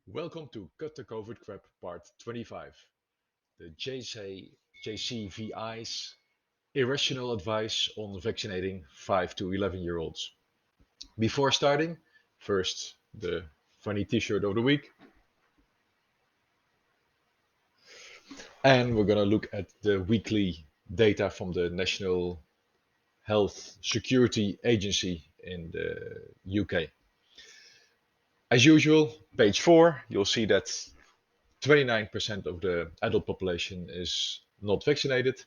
Welcome to Cut the COVID Crap Part 25, the JCVI's irrational advice on vaccinating 5 to 11-year-olds. Before starting, first the funny t-shirt of the week, and we're gonna look at the weekly data from the National Health Security Agency in the UK. As usual, page 4, you'll see that 29% of the adult population is not vaccinated.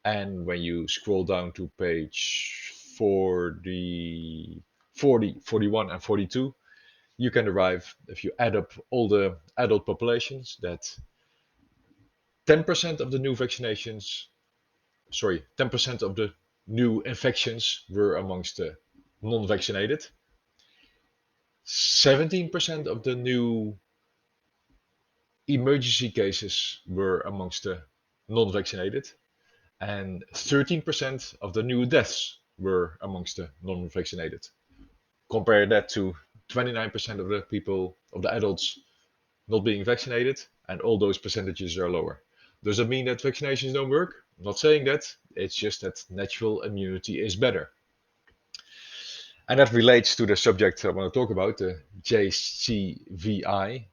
And when you scroll down to page 40, 41, and 42, you can arrive, if you add up all the adult populations, that 10% of the new vaccinations, 10% of the new infections were amongst the non-vaccinated. 17% of the new emergency cases were amongst the non-vaccinated. And 13% of the new deaths were amongst the non-vaccinated. Compare that to 29% of the people, of the adults not being vaccinated, and all those percentages are lower. Does it mean that vaccinations don't work? I'm not saying that. It's just that natural immunity is better. And that relates to the subject I want to talk about, the JCVI.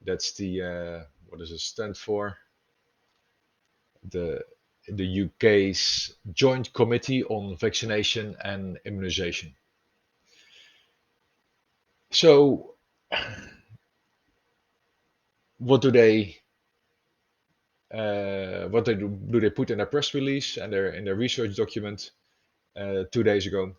That's the, what does it stand for? The UK's Joint Committee on Vaccination and Immunisation. So, what do they do they put in their press release and in their research document 2 days ago?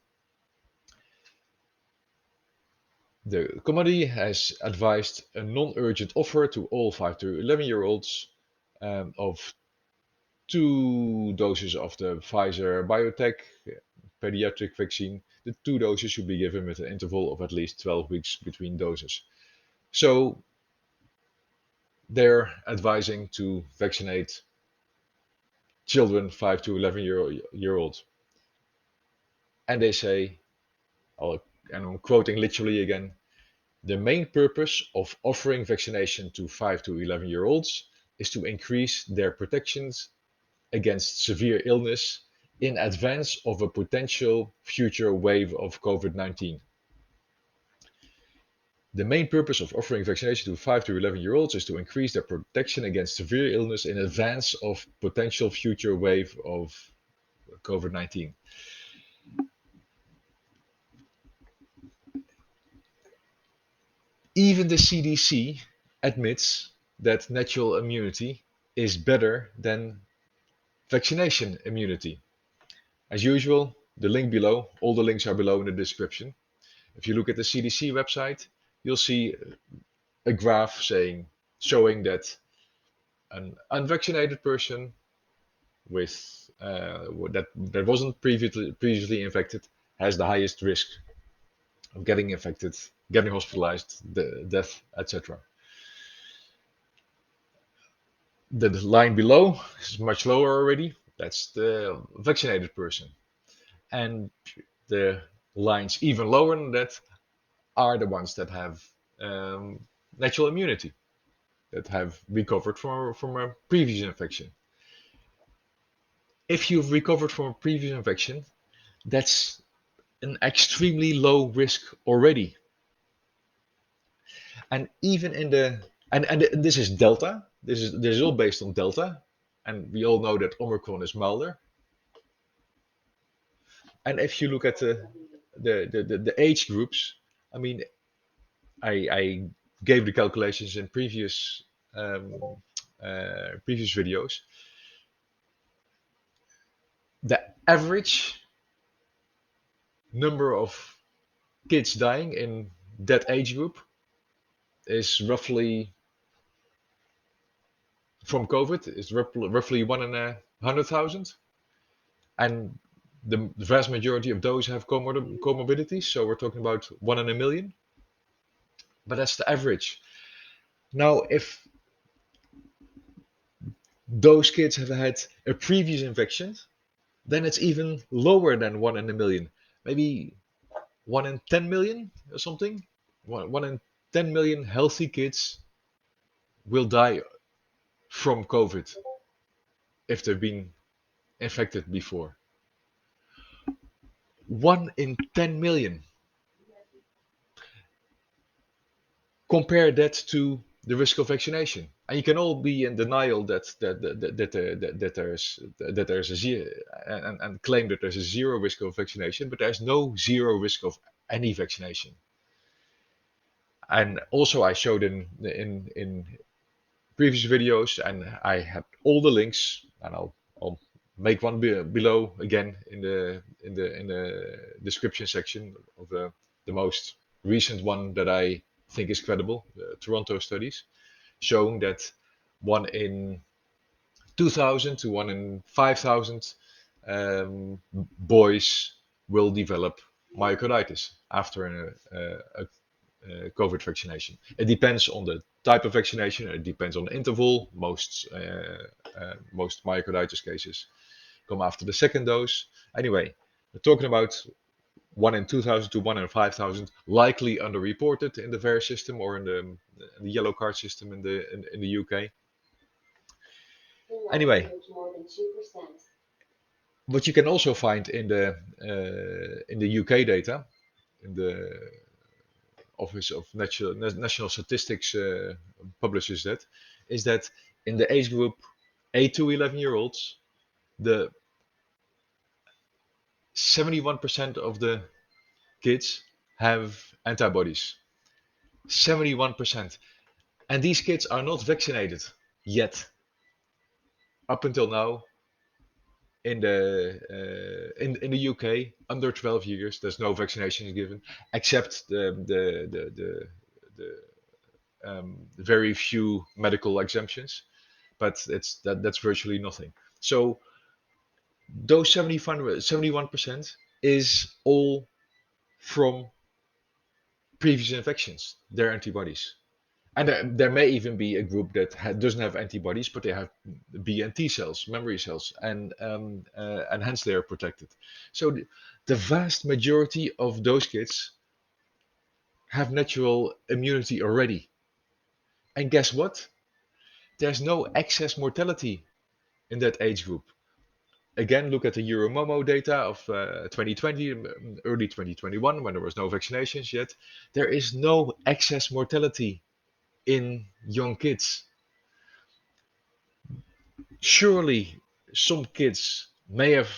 The committee has advised a non-urgent offer to all 5 to 11-year-olds of 2 doses of the Pfizer biotech pediatric vaccine. The 2 doses should be given with an interval of at least 12 weeks between doses. So they're advising to vaccinate children 5 to 11 year old. And they say, and I'm quoting literally again, the main purpose of offering vaccination to 5 to 11-year-olds is to increase their protections against severe illness in advance of a potential future wave of COVID-19. The main purpose of offering vaccination to 5 to 11-year-olds is to increase their protection against severe illness in advance of potential future wave of COVID-19. Even the CDC admits that natural immunity is better than vaccination immunity. As usual, the link below, all the links are below in the description. If you look at the CDC website, you'll see a graph showing that an unvaccinated person with that wasn't previously infected has the highest risk of getting infected, getting hospitalized, death, etc. The line below is much lower already. That's the vaccinated person. And the lines even lower than that are the ones that have natural immunity, that have recovered from a previous infection. If you've recovered from a previous infection, that's an extremely low risk already. And even in the and this is Delta. This is all based on Delta, and we all know that Omicron is milder. And if you look at the age groups, I mean, I gave the calculations in previous videos. The average number of kids dying in that age group is roughly from COVID is roughly 100,000, and the vast majority of those have comorbidities. So we're talking about 1 in a million, but that's the average. Now, if those kids have had a previous infection, then it's even lower than 1 in a million. Maybe 1 in 10 million or something. One in 10 million healthy kids will die from COVID if they've been infected before. 1 in 10 million. Compare that to the risk of vaccination, and you can all be in denial that there's a zero, and claim that there's a zero risk of vaccination, but there's no zero risk of any vaccination. And also, I showed in previous videos, and I had all the links, and I'll make one below again in the description section of the most recent one that I think is credible, the Toronto studies, showing that 1 in 2,000 to 1 in 5,000 boys will develop myocarditis after COVID vaccination. It depends on the type of vaccination. It depends on the interval. Most myocarditis cases come after the second dose. Anyway, we're talking about 1 in 2,000 to 1 in 5,000, likely underreported in the VAERS system or in the yellow card system in the UK. Anyway, what you can also find in the UK data, in the Office of National Statistics publishes that, is that in the age group 8 to 11-year-olds, the 71% of the kids have antibodies. 71%. And these kids are not vaccinated yet. Up until now, in the UK, under 12 years, there's no vaccination given, except the very few medical exemptions, but that's virtually nothing. So those 71% is all from previous infections, their antibodies. And there may even be a group that doesn't have antibodies, but they have B and T cells, memory cells, and hence they are protected. So the vast majority of those kids have natural immunity already. And guess what? There's no excess mortality in that age group. Again, look at the Euromomo data of 2020, early 2021, when there was no vaccinations yet. There is no excess mortality in young kids. Surely some kids may have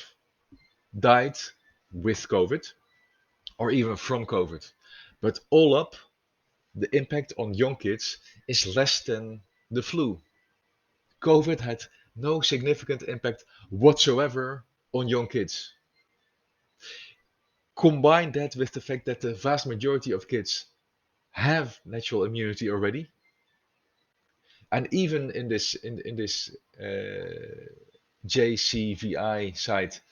died with COVID or even from COVID, but all up, the impact on young kids is less than the flu. COVID had no significant impact whatsoever on young kids. Combine that with the fact that the vast majority of kids have natural immunity already, and even in this JCVI site,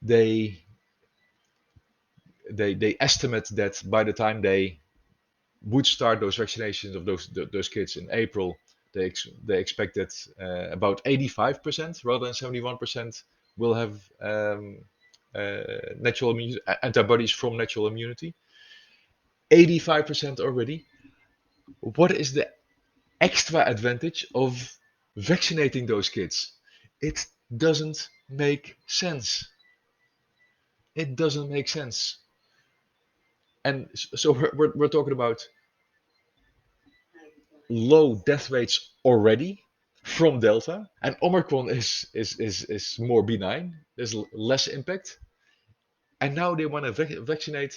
they they estimate that by the time they would start those vaccinations of those kids in April, they expect that about 85% rather than 71% will have natural immunity, antibodies from natural immunity. 85% already. What is the extra advantage of vaccinating those kids? It doesn't make sense. It doesn't make sense. And so we're talking about low death rates already from Delta, and Omicron is more benign. There's less impact, and now they want to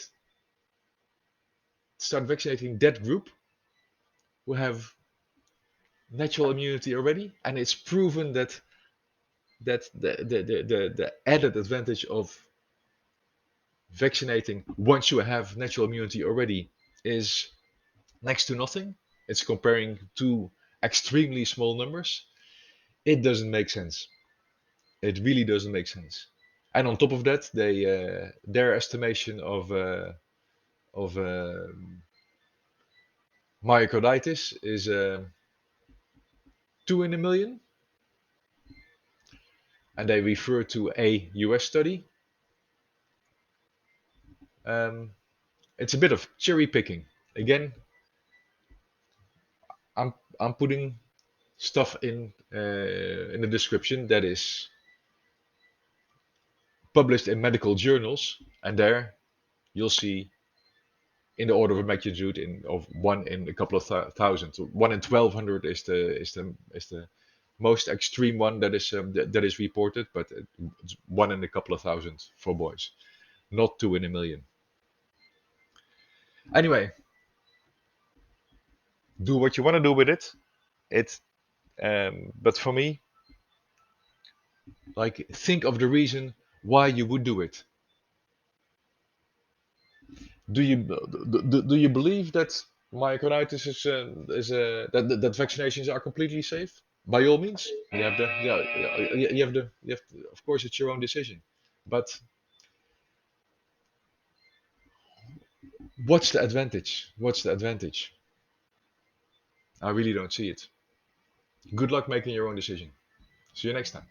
start vaccinating that group who have natural immunity already, and it's proven that the added advantage of vaccinating once you have natural immunity already is next to nothing. It's comparing two extremely small numbers. It doesn't make sense. It really doesn't make sense. And on top of that, their estimation of myocarditis is 2 in a million, and they refer to a US study. Um, it's a bit of cherry picking. Again, I'm putting stuff in the description that is published in medical journals, and there you'll see in the order of magnitude of one in a couple of thousand. So 1 in 1,200 is the most extreme one that is reported, but it's one in a couple of thousand for boys, not 2 in 1,000,000. Anyway, do what you want to do with it. But for me, like, think of the reason why you would do it. Do you believe that myocarditis that vaccinations are completely safe? By all means, you have the yeah, of course it's your own decision, but what's the advantage? What's the advantage? I really don't see it. Good luck making your own decision. See you next time.